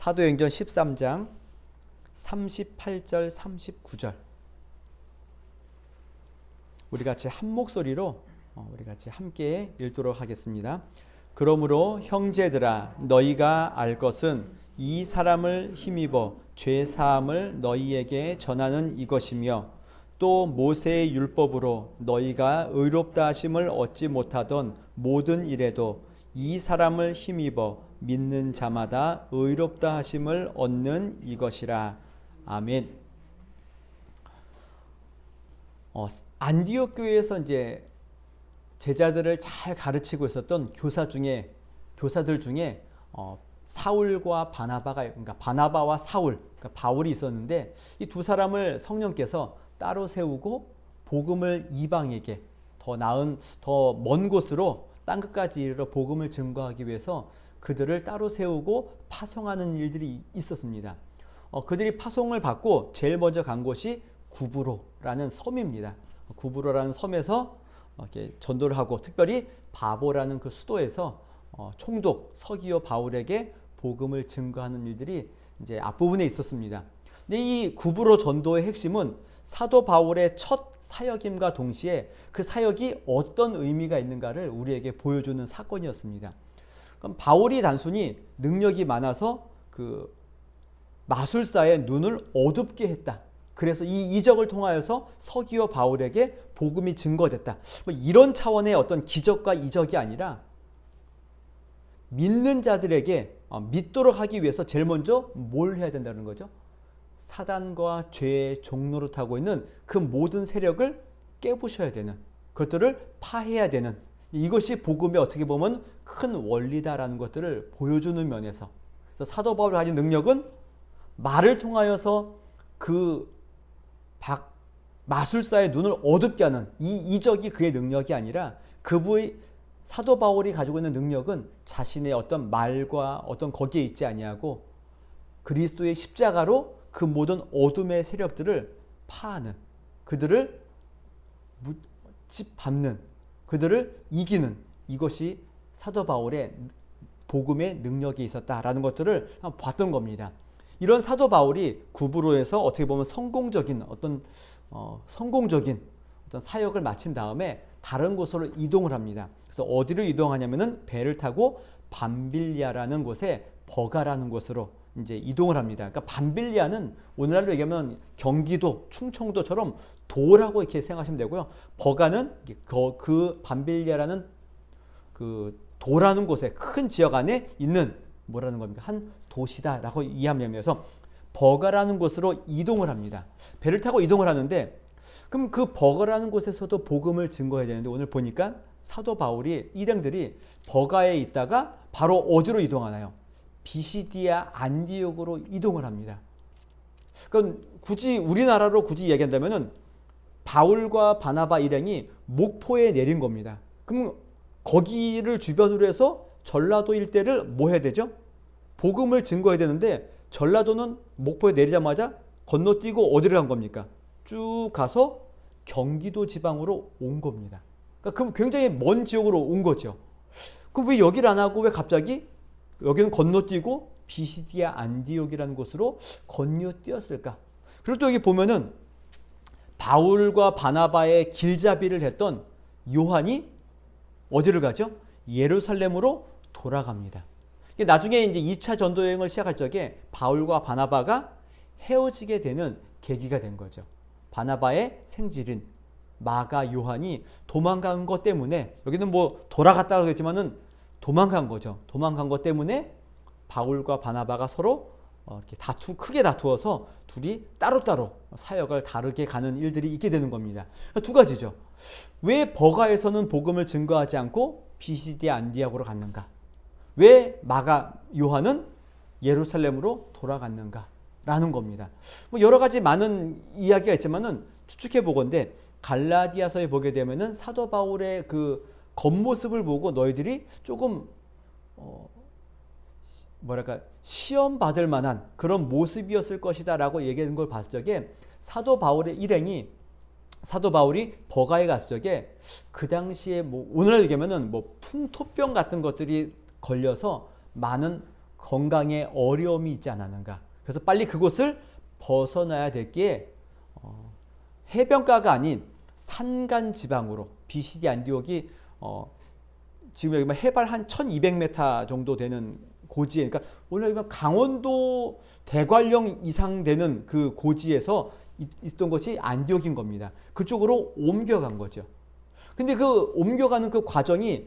사도행전 13장 38절 39절 우리 같이 한 목소리로 우리 같이 함께 읽도록 하겠습니다. 그러므로 형제들아 너희가 알 것은 이 사람을 힘입어 죄 사함을 너희에게 전하는 이것이며 또 모세의 율법으로 너희가 의롭다 하심을 얻지 못하던 모든 일에도 이 사람을 힘입어 믿는 자마다 의롭다 하심을 얻는 이것이라. 아멘. 안디옥 교회에서 이제 제자들을 잘 가르치고 있었던 교사들 중에 사울과 바나바가, 그러니까 바나바와 사울, 그러니까 바울이 있었는데 이 두 사람을 성령께서 따로 세우고 복음을 이방에게 더 나은 더 먼 곳으로 땅 끝까지 이르러 복음을 증거하기 위해서 그들을 따로 세우고 파송하는 일들이 있었습니다. 그들이 파송을 받고 제일 먼저 간 곳이 구브로라는 섬입니다. 구브로라는 섬에서 이렇게 전도를 하고 특별히 바보라는 그 수도에서 총독 서기오 바울에게 복음을 증거하는 일들이 이제 앞부분에 있었습니다. 근데 이 구브로 전도의 핵심은 사도 바울의 첫 사역임과 동시에 그 사역이 어떤 의미가 있는가를 우리에게 보여주는 사건이었습니다. 그럼 바울이 단순히 능력이 많아서 그 마술사의 눈을 어둡게 했다. 그래서 이 이적을 통하여서 서기오 바울에게 복음이 증거됐다. 이런 차원의 어떤 기적과 이적이 아니라 믿는 자들에게 믿도록 하기 위해서 제일 먼저 뭘 해야 된다는 거죠? 사단과 죄의 종노릇하고 있는 그 모든 세력을 깨부셔야 되는, 그것들을 파해야 되는, 이것이 복음의 어떻게 보면 큰 원리다라는 것들을 보여주는 면에서, 그래서 사도 바울이 가진 능력은 말을 통하여서 그 마술사의 눈을 어둡게 하는 이 이적이 그의 능력이 아니라 그의 사도 바울이 가지고 있는 능력은 자신의 어떤 말과 어떤 거기에 있지 아니하고 그리스도의 십자가로 그 모든 어둠의 세력들을 파하는, 그들을 밟는, 그들을 이기는, 이것이 사도 바울의 복음의 능력이 있었다라는 것들을 봤던 겁니다. 이런 사도 바울이 구브로에서 어떻게 보면 성공적인 어떤 사역을 마친 다음에 다른 곳으로 이동을 합니다. 그래서 어디로 이동하냐면은 배를 타고 밤빌리아라는 곳에 버가라는 곳으로 이제 이동을 합니다. 그러니까 밤빌리아는 오늘날로 얘기하면 경기도, 충청도처럼 도라고 이렇게 생각하시면 되고요. 버가는 그 밤빌리아라는 그 도라는 곳에 큰 지역 안에 있는 뭐라는 겁니까? 한 도시다라고 이해하면서 버가라는 곳으로 이동을 합니다. 배를 타고 이동을 하는데 그럼 그 버가라는 곳에서도 복음을 증거해야 되는데 오늘 보니까 사도 바울이 일행들이 버가에 있다가 바로 어디로 이동하나요? 비시디아 안디옥으로 이동을 합니다. 그럼 굳이 우리나라로 굳이 얘기한다면은 바울과 바나바 일행이 목포에 내린 겁니다. 그럼 거기를 주변으로 해서 전라도 일대를 뭐 해야 되죠? 복음을 증거해야 되는데 전라도는 목포에 내리자마자 건너뛰고 어디를 간 겁니까? 쭉 가서 경기도 지방으로 온 겁니다. 그럼 굉장히 먼 지역으로 온 거죠. 그럼 왜 여기를 안 하고 왜 갑자기 여기는 건너뛰고 비시디아 안디옥이라는 곳으로 건너뛰었을까? 그리고 또 여기 보면은 바울과 바나바의 길잡이를 했던 요한이 어디를 가죠? 예루살렘으로 돌아갑니다. 나중에 이제 2차 전도 여행을 시작할 적에 바울과 바나바가 헤어지게 되는 계기가 된 거죠. 바나바의 생질인 마가 요한이 도망간 것 때문에, 여기는 뭐 돌아갔다고 그랬지만은 도망간 거죠. 도망간 것 때문에 바울과 바나바가 서로 이렇게 크게 다투어서 둘이 따로따로 사역을 다르게 가는 일들이 있게 되는 겁니다. 두 가지죠. 왜 버가에서는 복음을 증거하지 않고 비시디아 안디옥으로 갔는가? 왜 마가 요한은 예루살렘으로 돌아갔는가? 라는 겁니다. 뭐 여러 가지 많은 이야기가 있지만은 추측해 보건대 갈라디아서에 보게 되면은 사도 바울의 그 겉모습을 보고 너희들이 조금 시험 받을 만한 그런 모습이었을 것이다라고 얘기하는 걸 봤을 적에 사도 바울의 일행이 사도 바울이 버가에 갔을 적에 그 당시에 뭐 오늘날 얘기하면은 뭐 풍토병 같은 것들이 걸려서 많은 건강에 어려움이 있지 않았는가. 그래서 빨리 그곳을 벗어나야 될게 해변가가 아닌 산간 지방으로 비시디 안디옥이 지금 여기 해발 한 1200m 정도 되는 고지에, 그러니까 오늘 강원도 대관령 이상 되는 그 고지에서 있던 것이 안디옥인 겁니다. 그쪽으로 옮겨간 거죠. 근데 그 옮겨가는 그 과정이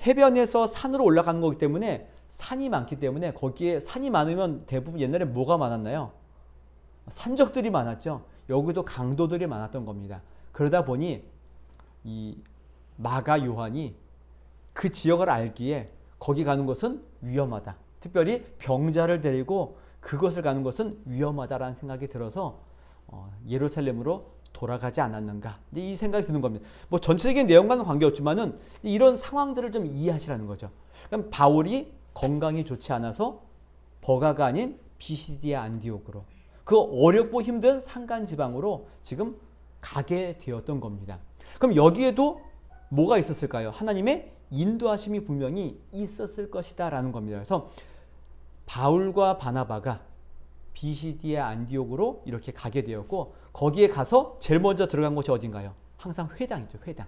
해변에서 산으로 올라가는 거기 때문에 산이 많기 때문에, 거기에 산이 많으면 대부분 옛날에 뭐가 많았나요? 산적들이 많았죠. 여기도 강도들이 많았던 겁니다. 그러다 보니 이 마가 요한이 그 지역을 알기에 거기 가는 것은 위험하다. 특별히 병자를 데리고 그것을 가는 것은 위험하다라는 생각이 들어서 예루살렘으로 돌아가지 않았는가. 이 생각이 드는 겁니다. 뭐 전체적인 내용과는 관계없지만은 이런 상황들을 좀 이해하시라는 거죠. 그럼 바울이 건강이 좋지 않아서 버가가 아닌 비시디아 안디옥으로, 그 어렵고 힘든 산간 지방으로 지금 가게 되었던 겁니다. 그럼 여기에도 뭐가 있었을까요? 하나님의 인도하심이 분명히 있었을 것이다 라는 겁니다. 그래서 바울과 바나바가 비시디아 안디옥으로 이렇게 가게 되었고, 거기에 가서 제일 먼저 들어간 곳이 어딘가요? 항상 회당이죠. 회당.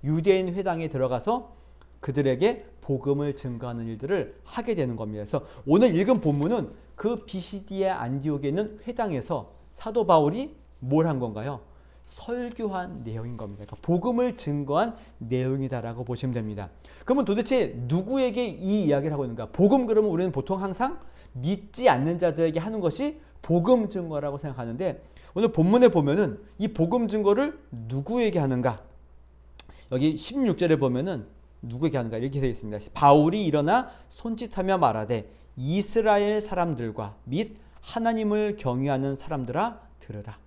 유대인 회당에 들어가서 그들에게 복음을 증거하는 일들을 하게 되는 겁니다. 그래서 오늘 읽은 본문은 그 비시디아 안디옥에 있는 회당에서 사도 바울이 뭘 한 건가요? 설교한 내용인 겁니다. 그러니까 복음을 증거한 내용이다라고 보시면 됩니다. 그러면 도대체 누구에게 이 이야기를 하고 있는가? 복음, 그러면 우리는 보통 항상 믿지 않는 자들에게 하는 것이 복음 증거라고 생각하는데, 오늘 본문에 보면은 이 복음 증거를 누구에게 하는가? 여기 16절에 보면은 누구에게 하는가 이렇게 되어 있습니다. 바울이 일어나 손짓하며 말하되 이스라엘 사람들과 및 하나님을 경외하는 사람들아 들으라.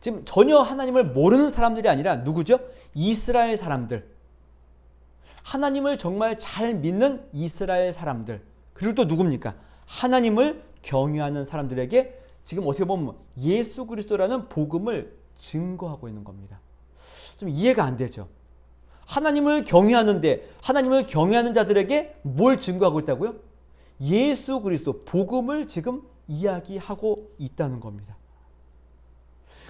지금 전혀 하나님을 모르는 사람들이 아니라 누구죠? 이스라엘 사람들. 하나님을 정말 잘 믿는 이스라엘 사람들. 그리고 또 누굽니까? 하나님을 경외하는 사람들에게 지금 어떻게 보면 예수 그리스도라는 복음을 증거하고 있는 겁니다. 좀 이해가 안 되죠? 하나님을 경외하는데, 하나님을 경외하는 자들에게 뭘 증거하고 있다고요? 예수 그리스도 복음을 지금 이야기하고 있다는 겁니다.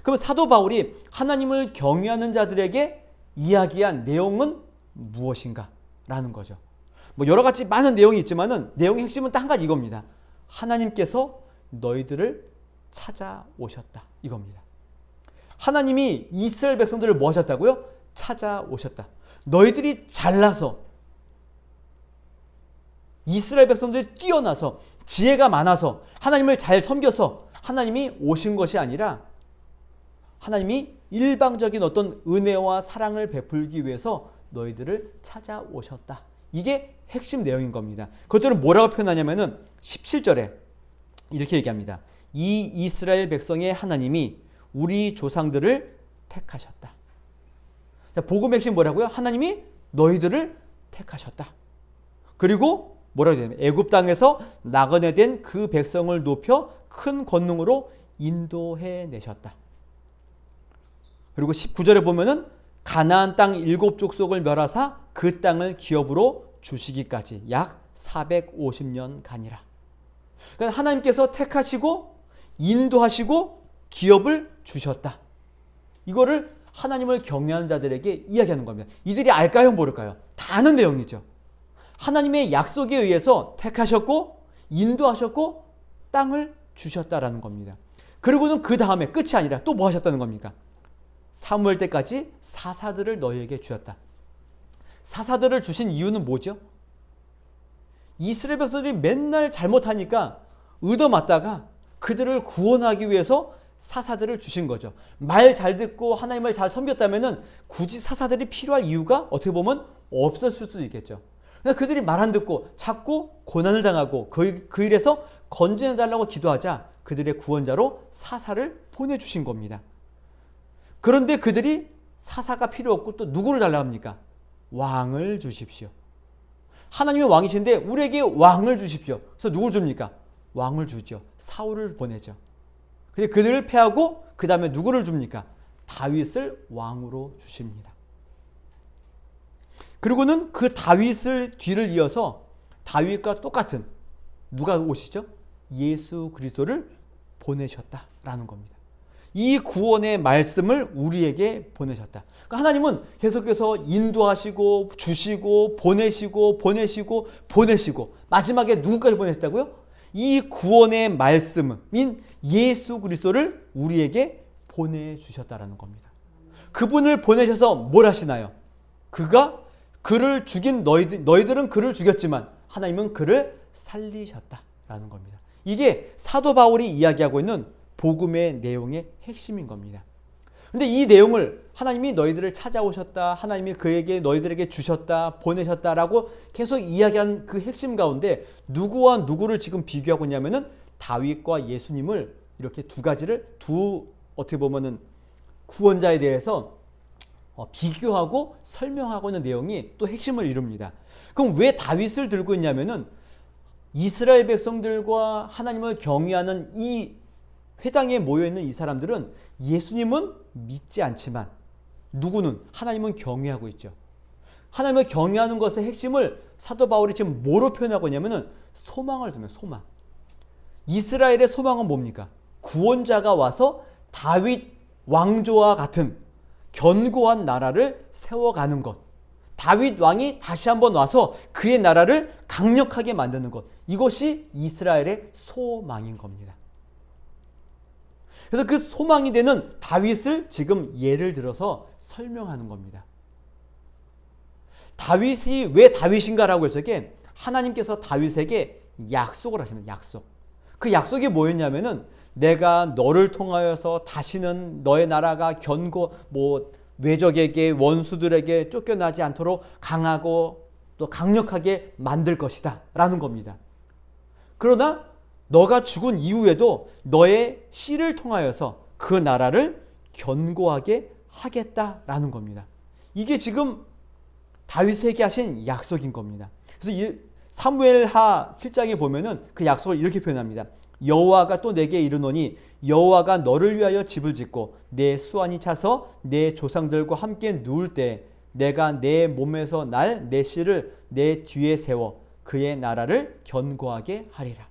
그럼 사도 바울이 하나님을 경외하는 자들에게 이야기한 내용은 무엇인가? 라는 거죠. 뭐 여러 가지 많은 내용이 있지만은 내용의 핵심은 딱 한 가지 이겁니다. 하나님께서 너희들을 찾아오셨다. 이겁니다. 하나님이 이스라엘 백성들을 뭐 하셨다고요? 찾아오셨다. 너희들이 잘나서, 이스라엘 백성들이 뛰어나서, 지혜가 많아서, 하나님을 잘 섬겨서 하나님이 오신 것이 아니라 하나님이 일방적인 어떤 은혜와 사랑을 베풀기 위해서 너희들을 찾아오셨다. 이게 핵심 내용인 겁니다. 그것들은 뭐라고 표현하냐면은 17절에 이렇게 얘기합니다. 이 이스라엘 백성의 하나님이 우리 조상들을 택하셨다. 자, 복음 핵심 뭐라고요? 하나님이 너희들을 택하셨다. 그리고 뭐라고 되냐면 애굽 땅에서 나그네된 그 백성을 높여 큰 권능으로 인도해 내셨다. 그리고 19절에 보면은 가나안 땅 7족속을 멸하사 그 땅을 기업으로 주시기까지 약 450년 가니라. 그러니까 하나님께서 택하시고 인도하시고 기업을 주셨다. 이거를 하나님을 경외하는 자들에게 이야기하는 겁니다. 이들이 알까요? 모를까요? 다 아는 내용이죠. 하나님의 약속에 의해서 택하셨고 인도하셨고 땅을 주셨다라는 겁니다. 그리고는 그 다음에 끝이 아니라 또 뭐 하셨다는 겁니까? 사무엘 때까지 사사들을 너희에게 주셨다. 사사들을 주신 이유는 뭐죠? 이스라엘 백성들이 맨날 잘못하니까 얻어맞다가 그들을 구원하기 위해서 사사들을 주신 거죠. 말 잘 듣고 하나님을 잘 섬겼다면 굳이 사사들이 필요할 이유가 어떻게 보면 없었을 수도 있겠죠. 그들이 말 안 듣고 자꾸 고난을 당하고 그 일에서 건져내달라고 기도하자 그들의 구원자로 사사를 보내주신 겁니다. 그런데 그들이 사사가 필요 없고 또 누구를 달라고 합니까? 왕을 주십시오. 하나님의 왕이신데 우리에게 왕을 주십시오. 그래서 누굴 줍니까? 왕을 주죠. 사울을 보내죠. 근데 그들을 패하고 그 다음에 누구를 줍니까? 다윗을 왕으로 주십니다. 그리고는 그 다윗을 뒤를 이어서 다윗과 똑같은 누가 오시죠? 예수 그리스도를 보내셨다라는 겁니다. 이 구원의 말씀을 우리에게 보내셨다. 그러니까 하나님은 계속해서 인도하시고 주시고 보내시고 마지막에 누구까지 보내셨다고요? 이 구원의 말씀인 예수 그리스도를 우리에게 보내주셨다라는 겁니다. 그분을 보내셔서 뭘 하시나요? 그를 죽인 너희들은 그를 죽였지만 하나님은 그를 살리셨다라는 겁니다. 이게 사도 바울이 이야기하고 있는 복음의 내용의 핵심인 겁니다. 그런데 이 내용을 하나님이 너희들을 찾아오셨다, 하나님이 너희들에게 주셨다, 보내셨다라고 계속 이야기한 그 핵심 가운데 누구와 누구를 지금 비교하고 있냐면은 다윗과 예수님을 이렇게 어떻게 보면은 구원자에 대해서 비교하고 설명하고 있는 내용이 또 핵심을 이룹니다. 그럼 왜 다윗을 들고 있냐면은 이스라엘 백성들과 하나님을 경외하는 이 회당에 모여있는 이 사람들은 예수님은 믿지 않지만 누구는 하나님은 경외하고 있죠. 하나님을 경외하는 것의 핵심을 사도 바울이 지금 뭐로 표현하고 있냐면은 소망을 두면 소망. 이스라엘의 소망은 뭡니까? 구원자가 와서 다윗 왕조와 같은 견고한 나라를 세워가는 것. 다윗 왕이 다시 한번 와서 그의 나라를 강력하게 만드는 것. 이것이 이스라엘의 소망인 겁니다. 그래서 그 소망이 되는 다윗을 지금 예를 들어서 설명하는 겁니다. 다윗이 왜 다윗인가라고 했을 때 하나님께서 다윗에게 약속을 하십니다. 약속. 그 약속이 뭐였냐면은 내가 너를 통하여서 다시는 너의 나라가 외적에게 원수들에게 쫓겨나지 않도록 강하고 또 강력하게 만들 것이다 라는 겁니다. 그러나 너가 죽은 이후에도 너의 씨를 통하여서 그 나라를 견고하게 하겠다라는 겁니다. 이게 지금 다윗에게 하신 약속인 겁니다. 그래서 이 사무엘하 7장에 보면은 그 약속을 이렇게 표현합니다. 여호와가 또 내게 이르노니 여호와가 너를 위하여 집을 짓고 내 수완이 차서 내 조상들과 함께 누울 때 내가 내 몸에서 날 내 씨를 내 뒤에 세워 그의 나라를 견고하게 하리라.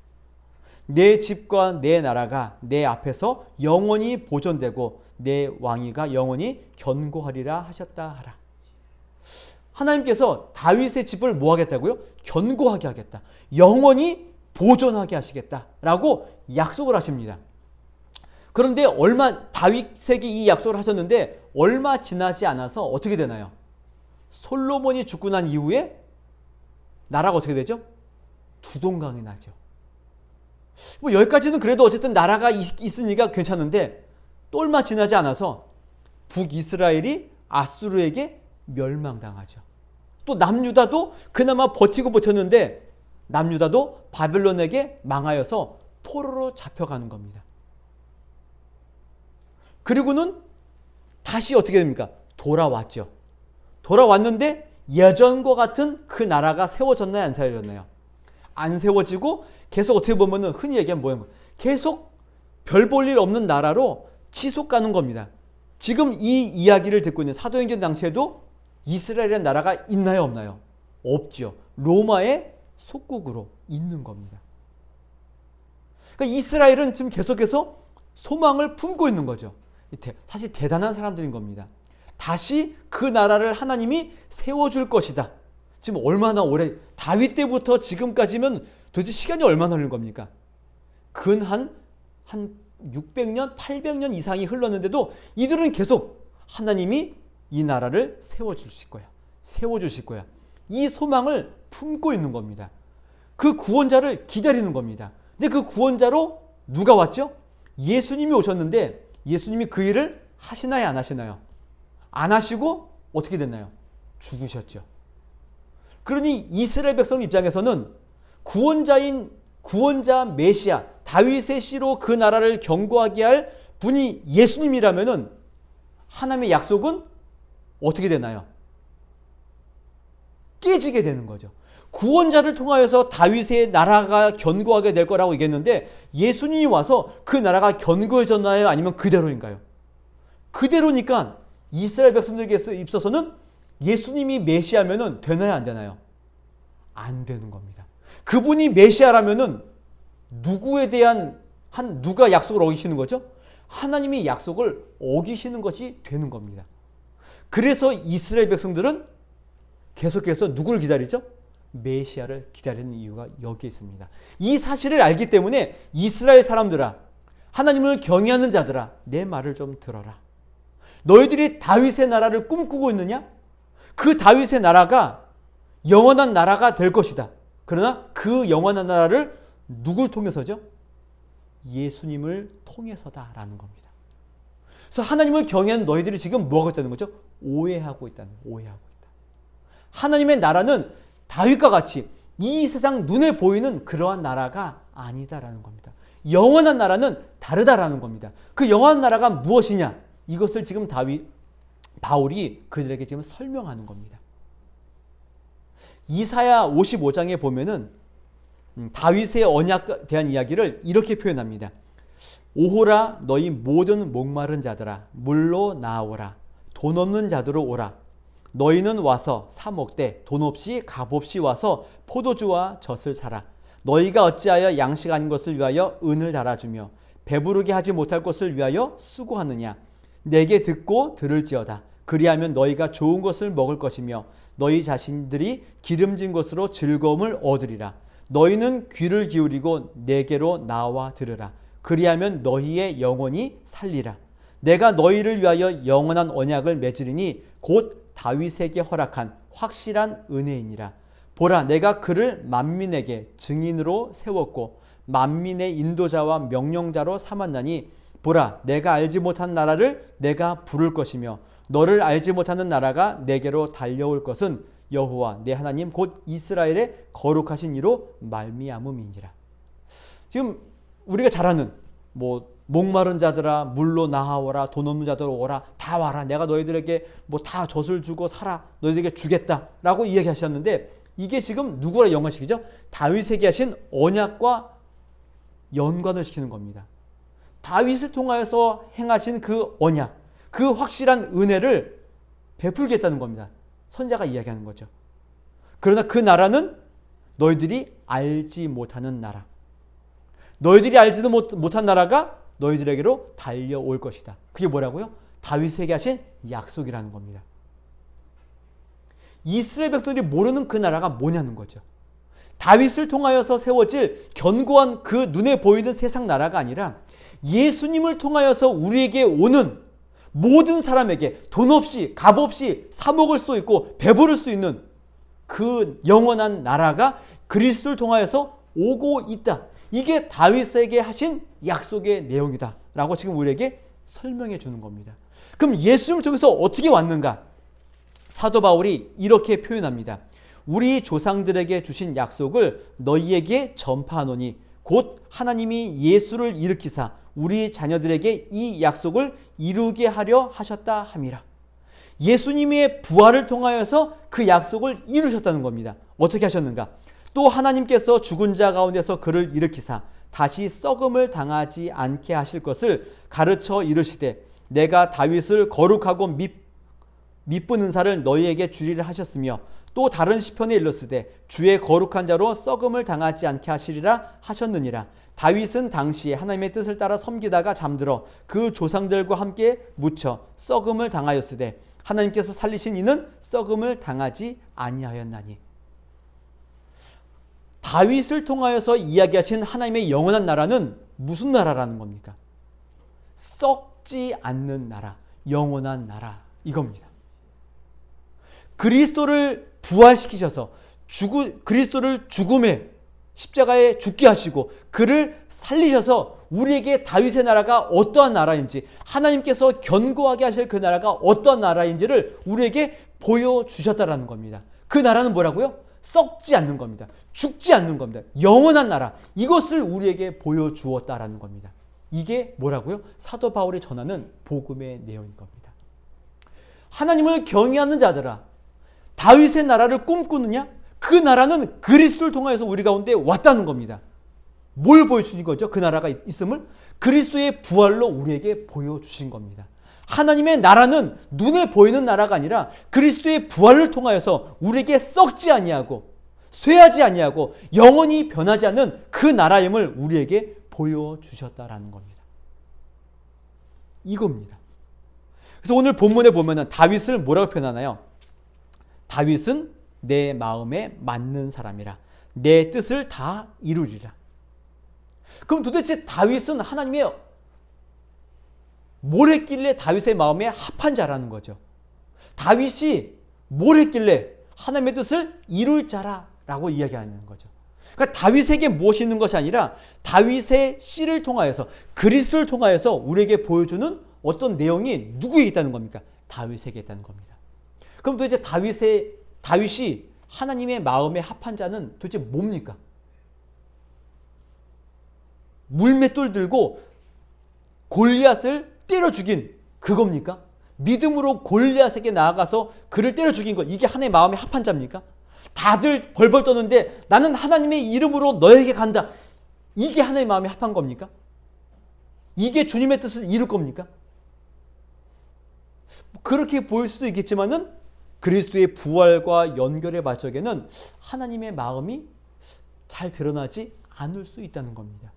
내 집과 내 나라가 내 앞에서 영원히 보존되고 내 왕위가 영원히 견고하리라 하셨다 하라. 하나님께서 다윗의 집을 뭐 하겠다고요? 견고하게 하겠다. 영원히 보존하게 하시겠다라고 약속을 하십니다. 그런데 다윗에게 이 약속을 하셨는데 얼마 지나지 않아서 어떻게 되나요? 솔로몬이 죽고 난 이후에 나라가 어떻게 되죠? 두동강이 나죠. 여기까지는 그래도 어쨌든 나라가 있으니까 괜찮은데 또 얼마 지나지 않아서 북이스라엘이 아수르에게 멸망당하죠. 또 남유다도 그나마 버텼는데 남유다도 바벨론에게 망하여서 포로로 잡혀가는 겁니다. 그리고는 다시 어떻게 됩니까? 돌아왔죠. 돌아왔는데 예전과 같은 그 나라가 세워졌나요? 안 세워졌나요? 안 세워지고 계속 어떻게 보면은 흔히 얘기하면 뭐예요? 계속 별 볼 일 없는 나라로 치솟 가는 겁니다. 지금 이 이야기를 듣고 있는 사도행전 당시에도 이스라엘의 나라가 있나요? 없나요? 없죠. 로마의 속국으로 있는 겁니다. 그러니까 이스라엘은 지금 계속해서 소망을 품고 있는 거죠. 사실 대단한 사람들인 겁니다. 다시 그 나라를 하나님이 세워줄 것이다. 지금 얼마나 오래, 다윗 때부터 지금까지면 도대체 시간이 얼마나 흐른 겁니까? 근 한 600년, 800년 이상이 흘렀는데도 이들은 계속 하나님이 이 나라를 세워주실 거야. 세워주실 거야. 이 소망을 품고 있는 겁니다. 그 구원자를 기다리는 겁니다. 근데 그 구원자로 누가 왔죠? 예수님이 오셨는데 예수님이 그 일을 하시나요? 안 하시나요? 안 하시고 어떻게 됐나요? 죽으셨죠. 그러니 이스라엘 백성 입장에서는 구원자 메시아 다윗의 씨로 그 나라를 견고하게 할 분이 예수님이라면은 하나님의 약속은 어떻게 되나요? 깨지게 되는 거죠. 구원자를 통하여서 다윗의 나라가 견고하게 될 거라고 얘기했는데 예수님이 와서 그 나라가 견고해졌나요? 아니면 그대로인가요? 그대로니까 이스라엘 백성들에게 있어서는 예수님이 메시아면은 되나요? 안 되나요? 안 되는 겁니다. 그분이 메시아라면은 누구에 대한 누가 약속을 어기시는 거죠? 하나님이 약속을 어기시는 것이 되는 겁니다. 그래서 이스라엘 백성들은 계속해서 누구를 기다리죠? 메시아를 기다리는 이유가 여기에 있습니다. 이 사실을 알기 때문에 이스라엘 사람들아, 하나님을 경외하는 자들아, 내 말을 좀 들어라. 너희들이 다윗의 나라를 꿈꾸고 있느냐? 그 다윗의 나라가 영원한 나라가 될 것이다. 그러나 그 영원한 나라를 누굴 통해서죠? 예수님을 통해서다라는 겁니다. 그래서 하나님을 경외하는 너희들이 지금 뭐 하고 있다는 거죠? 오해하고 있다. 하나님의 나라는 다윗과 같이 이 세상 눈에 보이는 그러한 나라가 아니다라는 겁니다. 영원한 나라는 다르다라는 겁니다. 그 영원한 나라가 무엇이냐? 이것을 지금 바울이 그들에게 지금 설명하는 겁니다. 이사야 55장에 보면은 다윗의 언약에 대한 이야기를 이렇게 표현합니다. 오호라 너희 모든 목마른 자들아 물로 나오라. 돈 없는 자들로 오라. 너희는 와서 사 먹되 돈 없이 값 없이 와서 포도주와 젖을 사라. 너희가 어찌하여 양식 아닌 것을 위하여 은을 달아주며 배부르게 하지 못할 것을 위하여 수고하느냐. 내게 듣고 들을지어다. 그리하면 너희가 좋은 것을 먹을 것이며 너희 자신들이 기름진 것으로 즐거움을 얻으리라. 너희는 귀를 기울이고 내게로 나와 들으라. 그리하면 너희의 영혼이 살리라. 내가 너희를 위하여 영원한 언약을 맺으리니 곧 다윗에게 허락한 확실한 은혜이니라. 보라, 내가 그를 만민에게 증인으로 세웠고 만민의 인도자와 명령자로 삼았나니 보라, 내가 알지 못한 나라를 내가 부를 것이며 너를 알지 못하는 나라가 내게로 달려올 것은 여호와 내 하나님 곧 이스라엘의 거룩하신 이로 말미암음이니라. 지금 우리가 잘 아는 목마른 자들아 물로 나아오라. 돈 없는 자들 오라. 다 와라. 내가 너희들에게 다 젖을 주고 살아. 너희들에게 주겠다라고 이야기하셨는데 이게 지금 누구랑 연관시키죠? 다윗에게 하신 언약과 연관을 시키는 겁니다. 다윗을 통하여서 행하신 그 언약, 그 확실한 은혜를 베풀겠다는 겁니다. 선지자가 이야기하는 거죠. 그러나 그 나라는 너희들이 알지 못하는 나라. 너희들이 알지도 못한 나라가 너희들에게로 달려올 것이다. 그게 뭐라고요? 다윗에게 하신 약속이라는 겁니다. 이스라엘 백성들이 모르는 그 나라가 뭐냐는 거죠. 다윗을 통하여서 세워질 견고한 그 눈에 보이는 세상 나라가 아니라 예수님을 통하여서 우리에게 오는 모든 사람에게 돈 없이 값 없이 사 먹을 수 있고 배부를 수 있는 그 영원한 나라가 그리스도를 통하여서 오고 있다. 이게 다윗에게 하신 약속의 내용이다 라고 지금 우리에게 설명해 주는 겁니다. 그럼 예수님을 통해서 어떻게 왔는가? 사도 바울이 이렇게 표현합니다. 우리 조상들에게 주신 약속을 너희에게 전파하노니 곧 하나님이 예수를 일으키사 우리 자녀들에게 이 약속을 이루게 하려 하셨다 함이라. 예수님의 부활을 통하여서 그 약속을 이루셨다는 겁니다. 어떻게 하셨는가? 또 하나님께서 죽은 자 가운데서 그를 일으키사 다시 썩음을 당하지 않게 하실 것을 가르쳐 이르시되 내가 다윗을 거룩하고 미쁜 은사를 너희에게 주리라 하셨으며 또 다른 시편에 일렀으되 주의 거룩한 자로 썩음을 당하지 않게 하시리라 하셨느니라. 다윗은 당시에 하나님의 뜻을 따라 섬기다가 잠들어 그 조상들과 함께 묻혀 썩음을 당하였으되 하나님께서 살리신 이는 썩음을 당하지 아니하였나니. 다윗을 통하여서 이야기하신 하나님의 영원한 나라는 무슨 나라라는 겁니까? 썩지 않는 나라, 영원한 나라 이겁니다. 그리스도를 부활시키셔서 그리스도를 죽음에 십자가에 죽게 하시고 그를 살리셔서 우리에게 다윗의 나라가 어떠한 나라인지 하나님께서 견고하게 하실 그 나라가 어떠한 나라인지를 우리에게 보여주셨다라는 겁니다. 그 나라는 뭐라고요? 썩지 않는 겁니다. 죽지 않는 겁니다. 영원한 나라. 이것을 우리에게 보여주었다라는 겁니다. 이게 뭐라고요? 사도 바울이 전하는 복음의 내용인 겁니다. 하나님을 경외하는 자들아, 다윗의 나라를 꿈꾸느냐? 그 나라는 그리스도를 통해서 우리 가운데 왔다는 겁니다. 뭘 보여주신 거죠? 그 나라가 있음을? 그리스도의 부활로 우리에게 보여주신 겁니다. 하나님의 나라는 눈에 보이는 나라가 아니라 그리스도의 부활을 통하여서 우리에게 썩지 아니하고 쇠하지 아니하고 영원히 변하지 않는 그 나라임을 우리에게 보여주셨다라는 겁니다. 이겁니다. 그래서 오늘 본문에 보면은 다윗을 뭐라고 표현하나요? 다윗은 내 마음에 맞는 사람이라 내 뜻을 다 이루리라. 그럼 도대체 다윗은 하나님의 뭘 했길래 다윗의 마음에 합한 자라는 거죠. 다윗이 뭘 했길래 하나님의 뜻을 이룰 자라라고 이야기하는 거죠. 그러니까 다윗에게 무엇이 있는 것이 아니라 다윗의 씨를 통하여서 그리스도를 통하여서 우리에게 보여주는 어떤 내용이 누구에게 있다는 겁니까? 다윗에게 있다는 겁니다. 그럼 도대체 다윗이 하나님의 마음에 합한 자는 도대체 뭡니까? 물맷돌 들고 골리앗을 때려 죽인 그겁니까? 믿음으로 골리앗에게 나아가서 그를 때려 죽인 것, 이게 하나님의 마음에 합한 자입니까? 다들 벌벌 떠는데 나는 하나님의 이름으로 너에게 간다. 이게 하나님의 마음에 합한 겁니까? 이게 주님의 뜻을 이룰 겁니까? 그렇게 보일 수도 있겠지만은 그리스도의 부활과 연결의 발적에는 하나님의 마음이 잘 드러나지 않을 수 있다는 겁니다.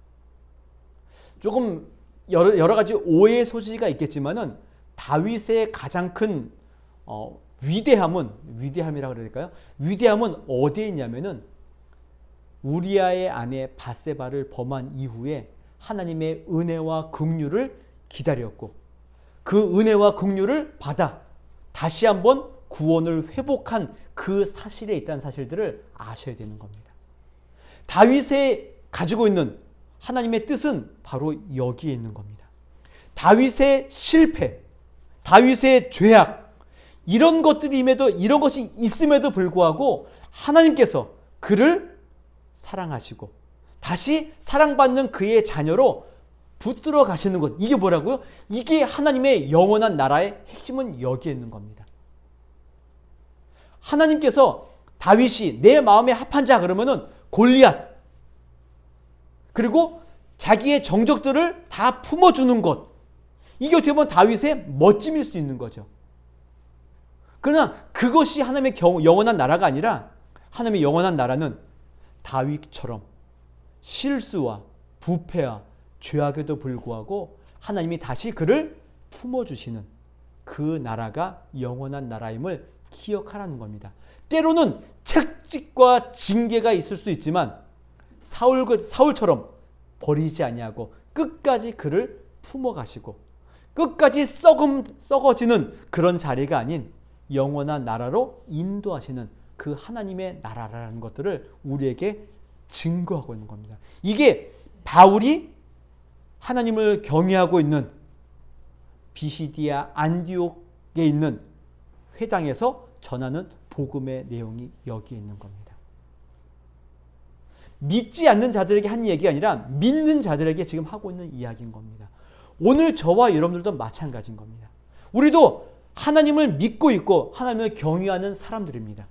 조금 여러 가지 오해의 소지가 있겠지만은 다윗의 가장 큰 위대함이라고 그래야 될까요? 위대함은 어디에 있냐면은 우리아의 아내 밧세바를 범한 이후에 하나님의 은혜와 긍휼을 기다렸고 그 은혜와 긍휼을 받아 다시 한번 구원을 회복한 그 사실에 있다는 사실들을 아셔야 되는 겁니다. 다윗이 가지고 있는 하나님의 뜻은 바로 여기에 있는 겁니다. 다윗의 실패, 다윗의 죄악, 이런 것이 있음에도 불구하고 하나님께서 그를 사랑하시고 다시 사랑받는 그의 자녀로 붙들어 가시는 것, 이게 뭐라고요? 이게 하나님의 영원한 나라의 핵심은 여기에 있는 겁니다. 하나님께서 다윗이 내 마음에 합한 자 그러면은 골리앗, 그리고 자기의 정적들을 다 품어주는 것, 이게 어떻게 보면 다윗의 멋짐일 수 있는 거죠. 그러나 그것이 하나님의 영원한 나라가 아니라 하나님의 영원한 나라는 다윗처럼 실수와 부패와 죄악에도 불구하고 하나님이 다시 그를 품어주시는 그 나라가 영원한 나라임을 기억하라는 겁니다. 때로는 책찍과 징계가 있을 수 있지만 사울처럼 버리지 아니하고 끝까지 그를 품어가시고 끝까지 썩어지는 그런 자리가 아닌 영원한 나라로 인도하시는 그 하나님의 나라라는 것들을 우리에게 증거하고 있는 겁니다. 이게 바울이 하나님을 경외하고 있는 비시디아 안디옥에 있는 회당에서 전하는 복음의 내용이 여기에 있는 겁니다. 믿지 않는 자들에게 한 얘기가 아니라 믿는 자들에게 지금 하고 있는 이야기인 겁니다. 오늘 저와 여러분들도 마찬가지인 겁니다. 우리도 하나님을 믿고 있고 하나님을 경외하는 사람들입니다.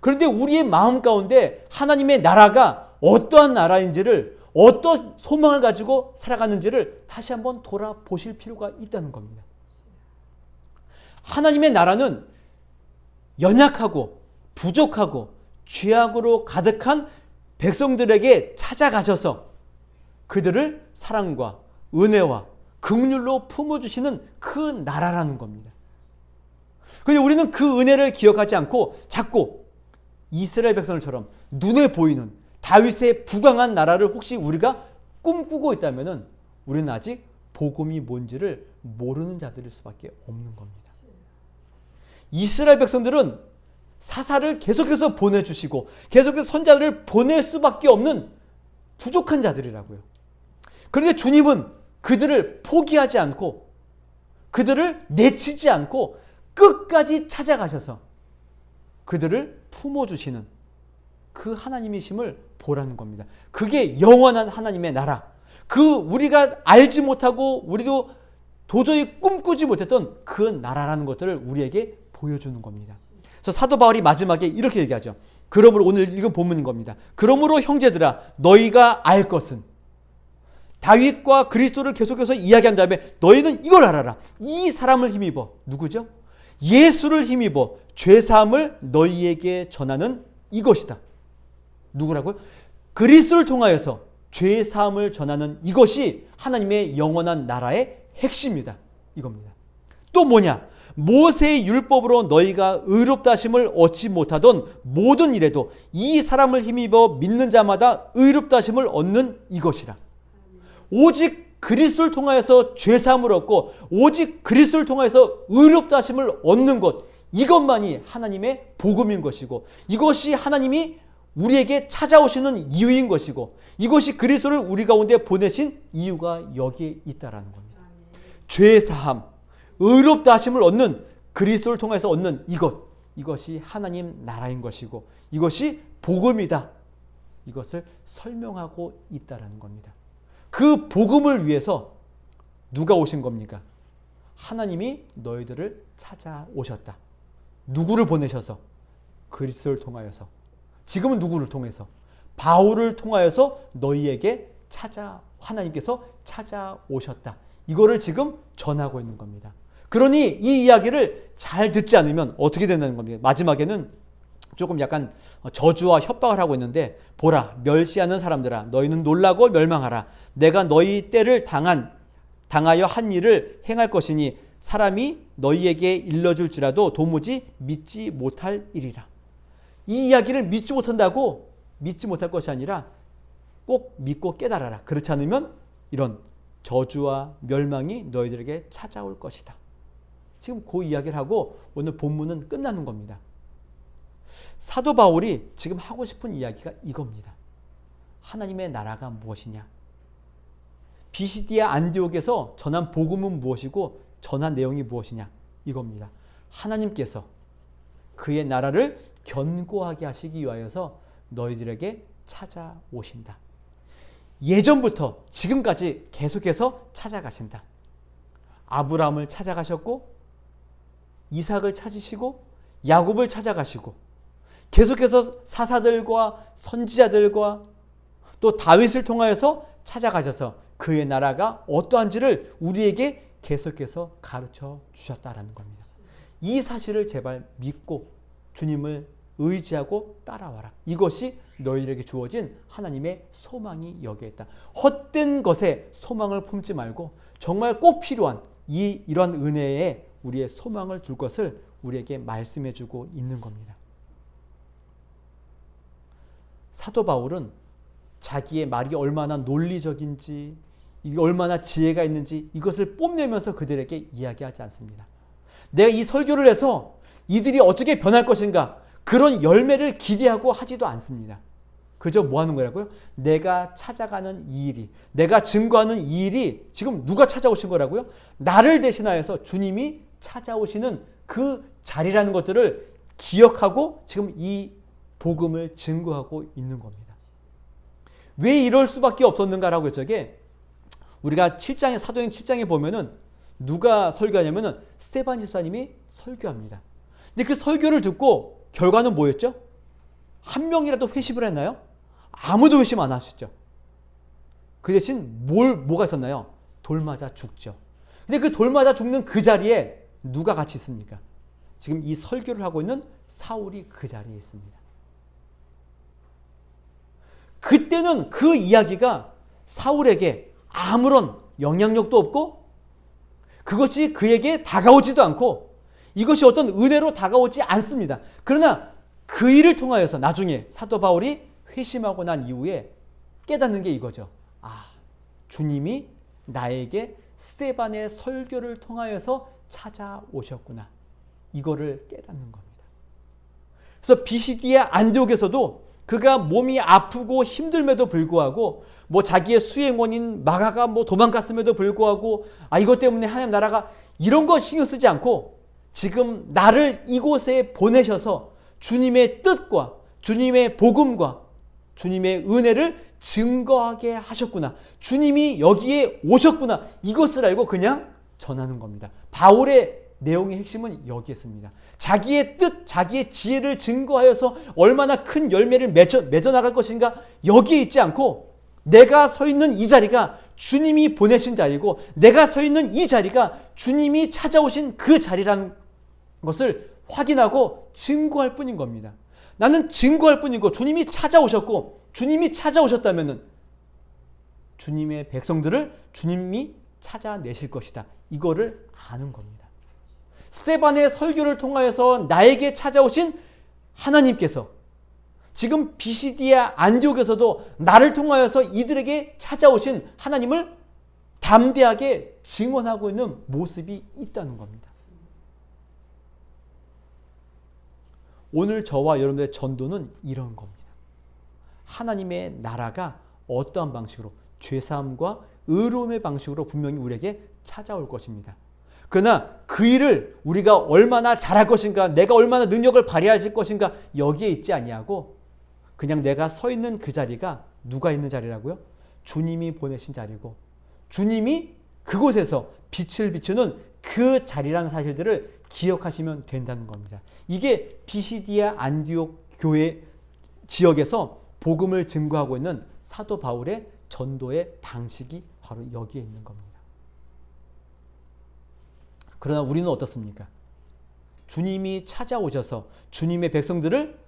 그런데 우리의 마음 가운데 하나님의 나라가 어떠한 나라인지를, 어떤 소망을 가지고 살아가는지를 다시 한번 돌아보실 필요가 있다는 겁니다. 하나님의 나라는 연약하고 부족하고 죄악으로 가득한 백성들에게 찾아가셔서 그들을 사랑과 은혜와 긍휼로 품어주시는 그 나라라는 겁니다. 그런데 우리는 그 은혜를 기억하지 않고 자꾸 이스라엘 백성들처럼 눈에 보이는 다윗의 부강한 나라를 혹시 우리가 꿈꾸고 있다면 우리는 아직 복음이 뭔지를 모르는 자들일 수밖에 없는 겁니다. 이스라엘 백성들은 사사를 계속해서 보내주시고 계속해서 선자들을 보낼 수밖에 없는 부족한 자들이라고요. 그런데 주님은 그들을 포기하지 않고 그들을 내치지 않고 끝까지 찾아가셔서 그들을 품어주시는 그 하나님이심을 보라는 겁니다. 그게 영원한 하나님의 나라, 그 우리가 알지 못하고 우리도 도저히 꿈꾸지 못했던 그 나라라는 것들을 우리에게 보여주는 겁니다. 그래서 사도 바울이 마지막에 이렇게 얘기하죠. 그러므로 오늘 읽은 본문인 겁니다. 그러므로 형제들아 너희가 알 것은, 다윗과 그리스도를 계속해서 이야기한 다음에 너희는 이걸 알아라. 이 사람을 힘입어, 누구죠? 예수를 힘입어 죄사함을 너희에게 전하는 이것이다. 누구라고요? 그리스도를 통하여서 죄 사함을 전하는 이것이 하나님의 영원한 나라의 핵심이다. 이겁니다. 또 뭐냐? 모세의 율법으로 너희가 의롭다 하심을 얻지 못하던 모든 일에도 이 사람을 힘입어 믿는 자마다 의롭다 하심을 얻는 이것이라. 오직 그리스도를 통하여서 죄 사함을 얻고 오직 그리스도를 통하여서 의롭다 하심을 얻는 것, 이것만이 하나님의 복음인 것이고 이것이 하나님이 우리에게 찾아오시는 이유인 것이고 이것이 그리스도를 우리 가운데 보내신 이유가 여기에 있다라는 겁니다. 죄 사함, 의롭다 하심을 얻는 그리스도를 통해서 얻는 이것이 하나님 나라인 것이고 이것이 복음이다. 이것을 설명하고 있다라는 겁니다. 그 복음을 위해서 누가 오신 겁니까? 하나님이 너희들을 찾아오셨다. 누구를 보내셔서? 그리스도를 통하여서. 지금은 누구를 통해서? 바울을 통하여서 너희에게 하나님께서 찾아오셨다. 이거를 지금 전하고 있는 겁니다. 그러니 이 이야기를 잘 듣지 않으면 어떻게 된다는 겁니다. 마지막에는 조금 약간 저주와 협박을 하고 있는데, 보라, 멸시하는 사람들아, 너희는 놀라고 멸망하라. 내가 너희 때를 당하여 한 일을 행할 것이니 사람이 너희에게 일러줄지라도 도무지 믿지 못할 일이라. 이 이야기를 믿지 못한다고 믿지 못할 것이 아니라 꼭 믿고 깨달아라. 그렇지 않으면 이런 저주와 멸망이 너희들에게 찾아올 것이다. 지금 그 이야기를 하고 오늘 본문은 끝나는 겁니다. 사도 바울이 지금 하고 싶은 이야기가 이겁니다. 하나님의 나라가 무엇이냐? 비시디아 안디옥에서 전한 복음은 무엇이고 전한 내용이 무엇이냐? 이겁니다. 하나님께서 그의 나라를 견고하게 하시기 위하여서 너희들에게 찾아오신다. 예전부터 지금까지 계속해서 찾아가신다. 아브라함을 찾아가셨고 이삭을 찾으시고 야곱을 찾아가시고 계속해서 사사들과 선지자들과 또 다윗을 통하여서 찾아가셔서 그의 나라가 어떠한지를 우리에게 계속해서 가르쳐 주셨다라는 겁니다. 이 사실을 제발 믿고 주님을 의지하고 따라와라. 이것이 너희에게 주어진 하나님의 소망이 여기에 있다. 헛된 것에 소망을 품지 말고 정말 꼭 필요한 이러한 은혜에 우리의 소망을 둘 것을 우리에게 말씀해 주고 있는 겁니다. 사도 바울은 자기의 말이 얼마나 논리적인지 이게 얼마나 지혜가 있는지 이것을 뽐내면서 그들에게 이야기하지 않습니다. 내가 이 설교를 해서 이들이 어떻게 변할 것인가 그런 열매를 기대하고 하지도 않습니다. 그저 뭐 하는 거라고요? 내가 찾아가는 이 일이, 내가 증거하는 이 일이 지금 누가 찾아오신 거라고요? 나를 대신하여서 주님이 찾아오시는 그 자리라는 것들을 기억하고 지금 이 복음을 증거하고 있는 겁니다. 왜 이럴 수밖에 없었는가라고 저게 우리가 7장에 사도행 7장에 보면은 누가 설교하냐면은 스데반 집사님이 설교합니다. 근데 그 설교를 듣고 결과는 뭐였죠? 한 명이라도 회심을 했나요? 아무도 회심 안 하셨죠. 그 대신 뭐가 있었나요? 돌 맞아 죽죠. 근데 그 돌 맞아 죽는 그 자리에 누가 같이 있습니까? 지금 이 설교를 하고 있는 사울이 그 자리에 있습니다. 그때는 그 이야기가 사울에게 아무런 영향력도 없고 그것이 그에게 다가오지도 않고 이것이 어떤 은혜로 다가오지 않습니다. 그러나 그 일을 통하여서 나중에 사도 바울이 회심하고 난 이후에 깨닫는 게 이거죠. 아, 주님이 나에게 스데반의 설교를 통하여서 찾아오셨구나. 이거를 깨닫는 겁니다. 그래서 비시디아 안디옥에서도 그가 몸이 아프고 힘들매도 불구하고 뭐 자기의 수행원인 마가가 뭐 도망갔음에도 불구하고 이것 때문에 하나님 나라가 이런 거 신경 쓰지 않고 지금 나를 이곳에 보내셔서 주님의 뜻과 주님의 복음과 주님의 은혜를 증거하게 하셨구나. 주님이 여기에 오셨구나. 이것을 알고 그냥 전하는 겁니다. 바울의 내용의 핵심은 여기에 있습니다. 자기의 뜻, 자기의 지혜를 증거하여서 얼마나 큰 열매를 맺어 나갈 것인가 여기에 있지 않고 내가 서 있는 이 자리가 주님이 보내신 자리고 내가 서 있는 이 자리가 주님이 찾아오신 그 자리라는 것을 확인하고 증거할 뿐인 겁니다. 나는 증거할 뿐이고 주님이 찾아오셨고 주님이 찾아오셨다면은 주님의 백성들을 주님이 찾아내실 것이다. 이거를 아는 겁니다. 스데반의 설교를 통하여서 나에게 찾아오신 하나님께서 지금 비시디아 안디옥에서도 나를 통하여서 이들에게 찾아오신 하나님을 담대하게 증언하고 있는 모습이 있다는 겁니다. 오늘 저와 여러분들의 전도는 이런 겁니다. 하나님의 나라가 어떠한 방식으로 죄사함과 의로움의 방식으로 분명히 우리에게 찾아올 것입니다. 그러나 그 일을 우리가 얼마나 잘할 것인가, 내가 얼마나 능력을 발휘할 것인가 여기에 있지 아니하고 그냥 내가 서 있는 그 자리가 누가 있는 자리라고요? 주님이 보내신 자리고 주님이 그곳에서 빛을 비추는 그 자리라는 사실들을 기억하시면 된다는 겁니다. 이게 비시디아 안디옥 교회 지역에서 복음을 증거하고 있는 사도 바울의 전도의 방식이 바로 여기에 있는 겁니다. 그러나 우리는 어떻습니까? 주님이 찾아오셔서 주님의 백성들을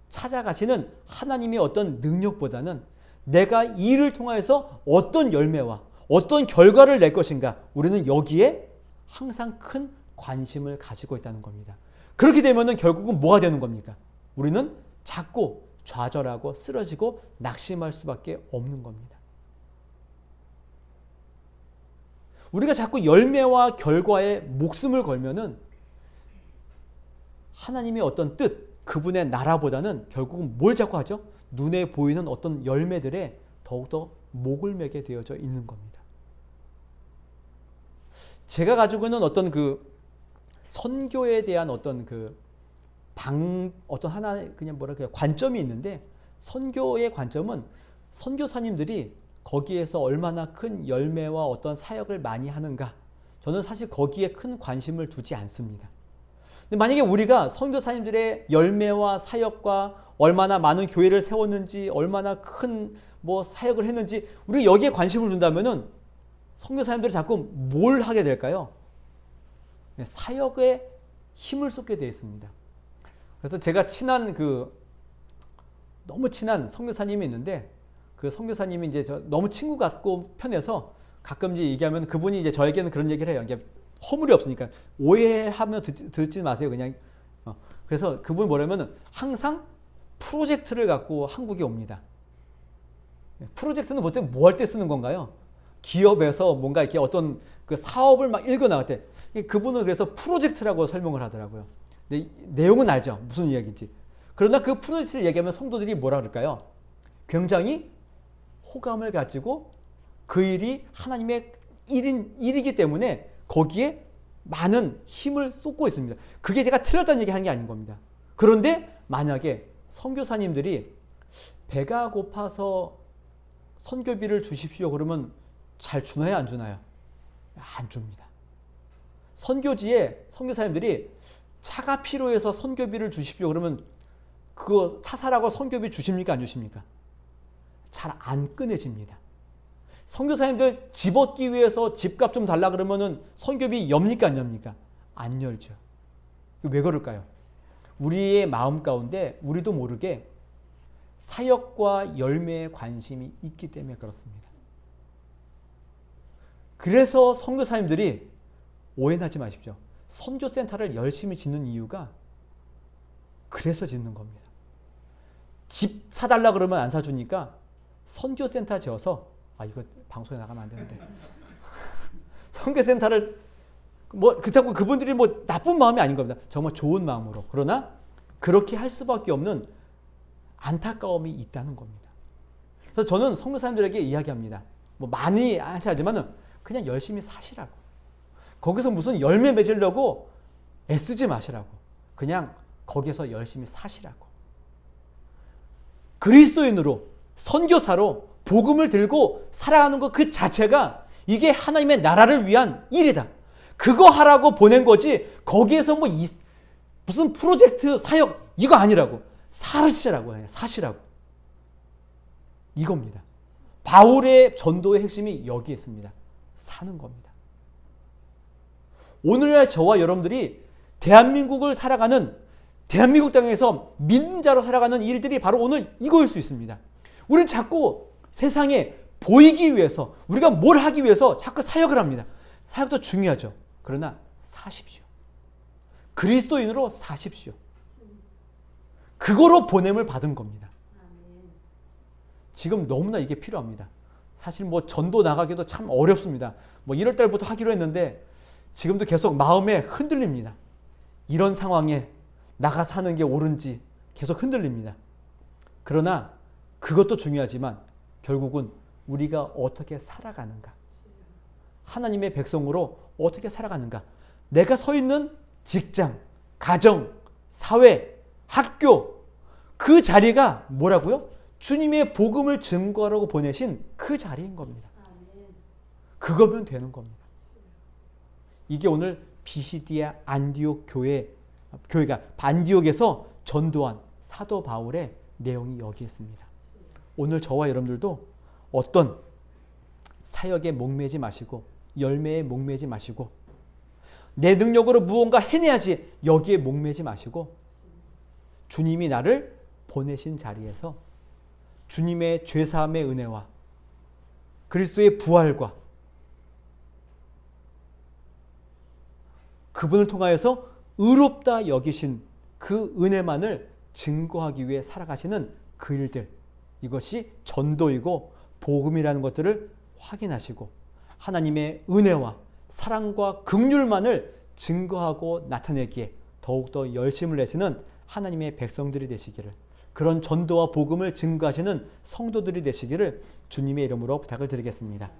찾아가시는 하나님의 어떤 능력보다는 내가 이 일을 통해서 어떤 열매와 어떤 결과를 낼 것인가, 우리는 여기에 항상 큰 관심을 가지고 있다는 겁니다. 그렇게 되면 결국은 뭐가 되는 겁니까? 우리는 자꾸 좌절하고 쓰러지고 낙심할 수밖에 없는 겁니다. 우리가 자꾸 열매와 결과에 목숨을 걸면은 하나님의 어떤 뜻, 그분의 나라보다는 결국은 뭘 자꾸 하죠? 눈에 보이는 어떤 열매들에 더욱더 목을 매게 되어져 있는 겁니다. 제가 가지고 있는 어떤 그 선교에 대한 어떤 어떤 하나의 그냥 뭐랄까요, 관점이 있는데, 선교의 관점은 선교사님들이 거기에서 얼마나 큰 열매와 어떤 사역을 많이 하는가, 저는 사실 거기에 큰 관심을 두지 않습니다. 근데 만약에 우리가 선교사님들의 열매와 사역과 얼마나 많은 교회를 세웠는지, 얼마나 큰 뭐 사역을 했는지 우리가 여기에 관심을 둔다면은 선교사님들이 자꾸 뭘 하게 될까요? 사역에 힘을 쏟게 되어 있습니다. 그래서 제가 너무 친한 선교사님이 있는데, 그 선교사님이 이제 너무 친구 같고 편해서 가끔 이제 얘기하면 그분이 이제 저에게는 그런 얘기를 해요. 이게 허물이 없으니까 오해하며 듣지 마세요. 그냥. 그래서 그분이 뭐냐면은 항상 프로젝트를 갖고 한국에 옵니다. 프로젝트는 보통 뭐 할 때 쓰는 건가요? 기업에서 뭔가 이렇게 어떤 그 사업을 막 읽어 나갈 때, 그분은 그래서 프로젝트라고 설명을 하더라고요. 근데 내용은 알죠. 무슨 이야기인지. 그러나 그 프로젝트를 얘기하면 성도들이 뭐라 그럴까요? 굉장히 호감을 가지고 그 일이 하나님의 일이기 때문에 거기에 많은 힘을 쏟고 있습니다. 그게 제가 틀렸다는 얘기 하는 게 아닌 겁니다. 그런데 만약에 선교사님들이 배가 고파서 선교비를 주십시오 그러면 잘 주나요, 안 주나요? 안 줍니다. 선교지에 선교사님들이 차가 필요해서 선교비를 주십시오 그러면 그거 차 사라고 선교비 주십니까, 안 주십니까? 잘 안 꺼내집니다. 선교사님들 집 얻기 위해서 집값 좀 달라 그러면은 선교비 엽니까, 안 엽니까? 안 열죠. 왜 그럴까요? 우리의 마음 가운데 우리도 모르게 사역과 열매에 관심이 있기 때문에 그렇습니다. 그래서 선교사님들이 오해하지 마십시오. 선교센터를 열심히 짓는 이유가 그래서 짓는 겁니다. 집 사달라 그러면 안 사주니까 선교센터 지어서, 이거 방송에 나가면 안 되는데 선교센터를 그렇다고 그분들이 나쁜 마음이 아닌 겁니다. 정말 좋은 마음으로. 그러나 그렇게 할 수밖에 없는 안타까움이 있다는 겁니다. 그래서 저는 선교사님들에게 이야기합니다. 많이 하셔야지만은 그냥 열심히 사시라고. 거기서 무슨 열매 맺으려고 애쓰지 마시라고. 그냥 거기서 열심히 사시라고. 그리스도인으로, 선교사로 복음을 들고 살아가는 것 그 자체가 이게 하나님의 나라를 위한 일이다. 그거 하라고 보낸 거지 거기에서 무슨 프로젝트 사역 이거 아니라고. 사시라고 해요. 사시라고. 이겁니다. 바울의 전도의 핵심이 여기에 있습니다. 사는 겁니다. 오늘날 저와 여러분들이 대한민국을 살아가는 대한민국 땅에서 믿는 자로 살아가는 일들이 바로 오늘 이거일 수 있습니다. 우리는 자꾸 세상에 보이기 위해서, 우리가 뭘 하기 위해서 자꾸 사역을 합니다. 사역도 중요하죠. 그러나 사십시오. 그리스도인으로 사십시오. 그거로 보냄을 받은 겁니다. 지금 너무나 이게 필요합니다. 사실 뭐 전도 나가기도 참 어렵습니다. 뭐 1월 달부터 하기로 했는데 지금도 계속 마음에 흔들립니다. 이런 상황에 나가서 하는 게 옳은지 계속 흔들립니다. 그러나 그것도 중요하지만 결국은 우리가 어떻게 살아가는가, 하나님의 백성으로 어떻게 살아가는가, 내가 서 있는 직장, 가정, 사회, 학교, 그 자리가 뭐라고요? 주님의 복음을 증거하라고 보내신 그 자리인 겁니다. 그거면 되는 겁니다. 이게 오늘 비시디아 안디옥 교회가 안디옥에서 전도한 사도 바울의 내용이 여기 있습니다. 오늘 저와 여러분들도 어떤 사역에 목매지 마시고, 열매에 목매지 마시고, 내 능력으로 무언가 해내야지 여기에 목매지 마시고, 주님이 나를 보내신 자리에서 주님의 죄사함의 은혜와 그리스도의 부활과 그분을 통하여서 의롭다 여기신 그 은혜만을 증거하기 위해 살아가시는 그 일들, 이것이 전도이고 복음이라는 것들을 확인하시고 하나님의 은혜와 사랑과 긍휼만을 증거하고 나타내기에 더욱더 열심을 내시는 하나님의 백성들이 되시기를, 그런 전도와 복음을 증거하시는 성도들이 되시기를 주님의 이름으로 부탁을 드리겠습니다.